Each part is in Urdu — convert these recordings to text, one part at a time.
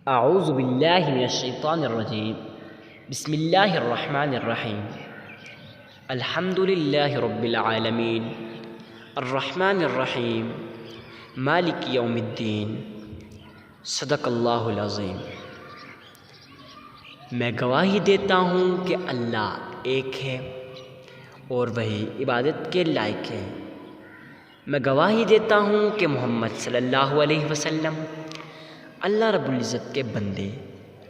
اعوذ باللہ من الشیطان الرجیم بسم اللہ الرحمن الرحیم الحمد للہ رب العالمین الرحمن الرحیم مالک یوم الدین صدق اللہ العظیم۔ میں گواہی دیتا ہوں کہ اللہ ایک ہے اور وہی عبادت کے لائق ہے۔ میں گواہی دیتا ہوں کہ محمد صلی اللہ علیہ وسلم اللہ رب العزت کے بندے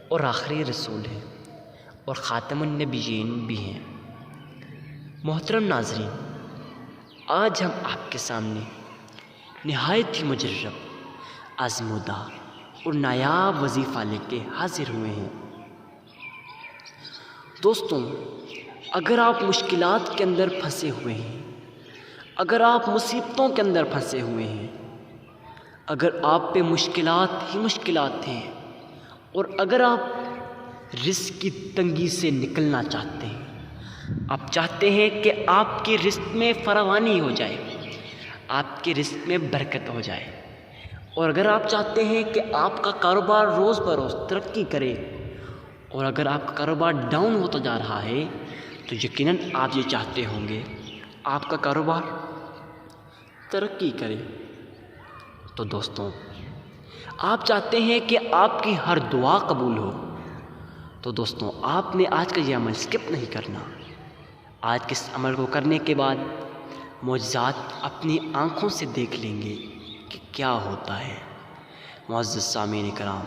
اور آخری رسول ہیں اور خاتم النبیین بھی ہیں۔ محترم ناظرین، آج ہم آپ کے سامنے نہایت ہی مجرب، آزمودہ اور نایاب وظیفہ لے کے حاضر ہوئے ہیں۔ دوستوں، اگر آپ مشکلات کے اندر پھنسے ہوئے ہیں، اگر آپ مصیبتوں کے اندر پھنسے ہوئے ہیں، اگر آپ پہ مشکلات ہی مشکلات ہیں اور اگر آپ رزق کی تنگی سے نکلنا چاہتے ہیں، آپ چاہتے ہیں کہ آپ کے رزق میں فراوانی ہو جائے، آپ کے رزق میں برکت ہو جائے، اور اگر آپ چاہتے ہیں کہ آپ کا کاروبار روز بروز ترقی کرے، اور اگر آپ کا کاروبار ڈاؤن ہوتا جا رہا ہے تو یقیناً آپ یہ چاہتے ہوں گے آپ کا کاروبار ترقی کرے۔ تو دوستوں، آپ چاہتے ہیں کہ آپ کی ہر دعا قبول ہو، تو دوستوں آپ نے آج کا یہ عمل سکپ نہیں کرنا۔ آج کے اس عمل کو کرنے کے بعد معجزات اپنی آنکھوں سے دیکھ لیں گے کہ کیا ہوتا ہے۔ معزز سامعین کرام،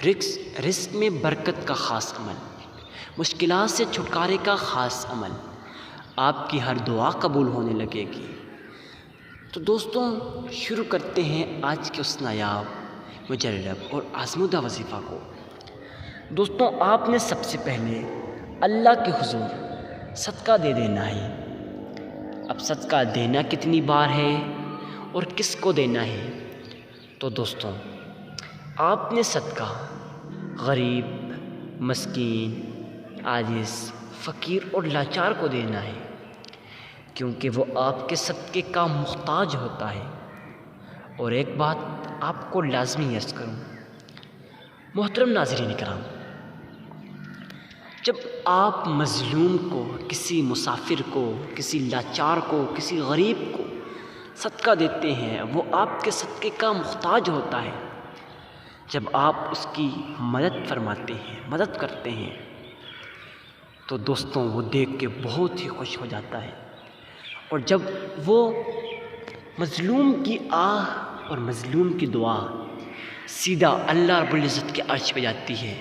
رزق میں برکت کا خاص عمل، مشکلات سے چھٹکارے کا خاص عمل، آپ کی ہر دعا قبول ہونے لگے گی۔ تو دوستوں، شروع کرتے ہیں آج کے اس نایاب، مجرب اور آزمودہ وظیفہ کو۔ دوستوں، آپ نے سب سے پہلے اللہ کے حضور صدقہ دے دینا ہے۔ اب صدقہ دینا کتنی بار ہے اور کس کو دینا ہے؟ تو دوستوں، آپ نے صدقہ غریب، مسکین، عاجز، فقیر اور لاچار کو دینا ہے، کیونکہ وہ آپ کے صدقے کا محتاج ہوتا ہے۔ اور ایک بات آپ کو لازمی عرض کروں، محترم ناظرین کرام، جب آپ مظلوم کو، کسی مسافر کو، کسی لاچار کو، کسی غریب کو صدقہ دیتے ہیں، وہ آپ کے صدقے کا محتاج ہوتا ہے، جب آپ اس کی مدد فرماتے ہیں، مدد کرتے ہیں، تو دوستوں وہ دیکھ کے بہت ہی خوش ہو جاتا ہے۔ اور جب وہ مظلوم کی آہ اور مظلوم کی دعا سیدھا اللہ رب العزت کے عرش پہ جاتی ہے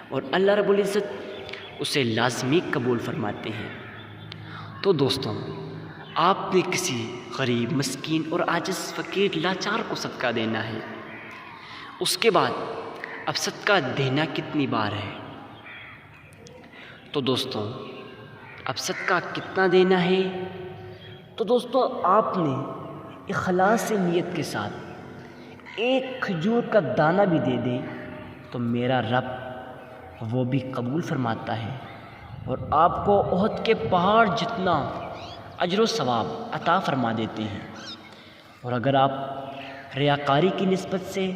اور اللہ رب العزت اسے لازمی قبول فرماتے ہیں، تو دوستوں آپ نے کسی غریب، مسکین اور عاجز، فقیر، لاچار کو صدقہ دینا ہے۔ اس کے بعد اب صدقہ دینا کتنی بار ہے؟ تو دوستوں اب صدقہ کتنا دینا ہے؟ تو دوستوں آپ نے اخلاص نیت کے ساتھ ایک کھجور کا دانہ بھی دے دیں تو میرا رب وہ بھی قبول فرماتا ہے اور آپ کو احد کے پہاڑ جتنا اجر و ثواب عطا فرما دیتے ہیں۔ اور اگر آپ ریاکاری کی نسبت سے،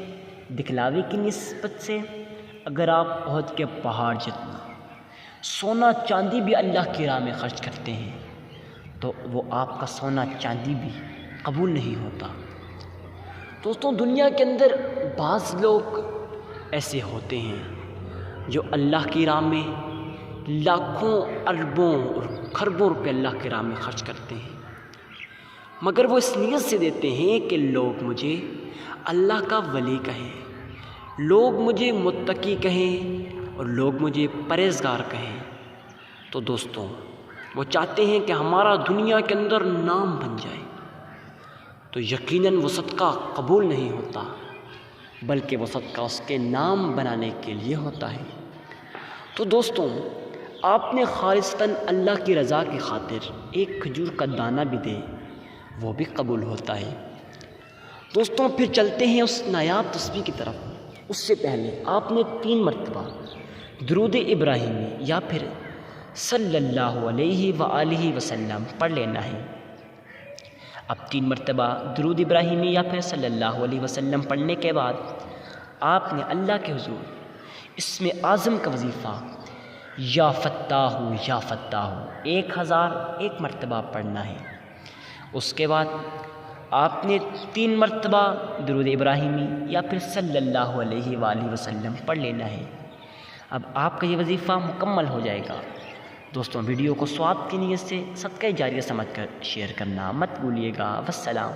دکھلاوے کی نسبت سے، اگر آپ احد کے پہاڑ جتنا سونا چاندی بھی اللہ کی راہ میں خرچ کرتے ہیں تو وہ آپ کا سونا چاندی بھی قبول نہیں ہوتا۔ دوستوں، دنیا کے اندر بعض لوگ ایسے ہوتے ہیں جو اللہ کی راہ میں لاکھوں، اربوں اور کھربوں روپے اللہ کی راہ میں خرچ کرتے ہیں، مگر وہ اس نیت سے دیتے ہیں کہ لوگ مجھے اللہ کا ولی کہیں، لوگ مجھے متقی کہیں اور لوگ مجھے پرہیزگار کہیں۔ تو دوستوں وہ چاہتے ہیں کہ ہمارا دنیا کے اندر نام بن جائے، تو یقیناً وہ صدقہ قبول نہیں ہوتا، بلکہ وہ صدقہ اس کے نام بنانے کے لیے ہوتا ہے۔ تو دوستوں آپ نے خالصتاً اللہ کی رضا کی خاطر ایک کھجور کا دانہ بھی دے، وہ بھی قبول ہوتا ہے۔ دوستوں پھر چلتے ہیں اس نایاب تسبیح کی طرف۔ اس سے پہلے آپ نے 3 مرتبہ درود ابراہیمی یا پھر صلی اللہ علیہ وآلہ وسلم پڑھ لینا ہے۔ اب 3 مرتبہ درود ابراہیمی یا پھر صلی اللہ علیہ وسلم پڑھنے کے بعد آپ نے اللہ کے حضور اسم اعظم کا وظیفہ یا فتاح 1001 مرتبہ پڑھنا ہے۔ اس کے بعد آپ نے 3 مرتبہ درود ابراہیمی یا پھر صلی اللہ علیہ وآلہ وسلم پڑھ لینا ہے۔ اب آپ کا یہ وظیفہ مکمل ہو جائے گا۔ دوستوں ویڈیو کو ثواب کی نیت سے صدقہ جاریہ سمجھ کر شیئر کرنا مت بھولیے گا۔ والسلام۔